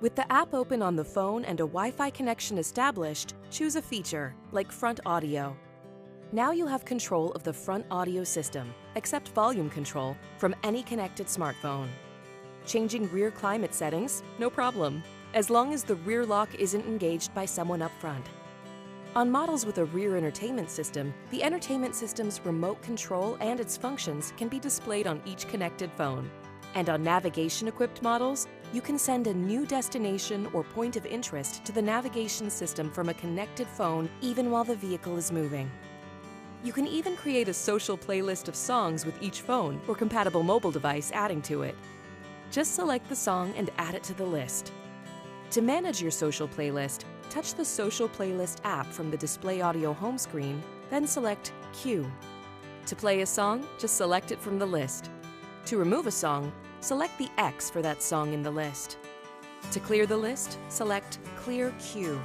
With the app open on the phone and a Wi-Fi connection established, choose a feature, like front audio. Now you have control of the front audio system, except volume control, from any connected smartphone. Changing rear climate settings? No problem, as long as the rear lock isn't engaged by someone up front. On models with a rear entertainment system, the entertainment system's remote control and its functions can be displayed on each connected phone. And on navigation-equipped models, you can send a new destination or point of interest to the navigation system from a connected phone even while the vehicle is moving. You can even create a social playlist of songs with each phone or compatible mobile device adding to it. Just select the song and add it to the list. To manage your social playlist, touch the Social Playlist app from the Display Audio home screen, then select Queue. To play a song, just select it from the list. To remove a song, select the X for that song in the list. To clear the list, select Clear Queue.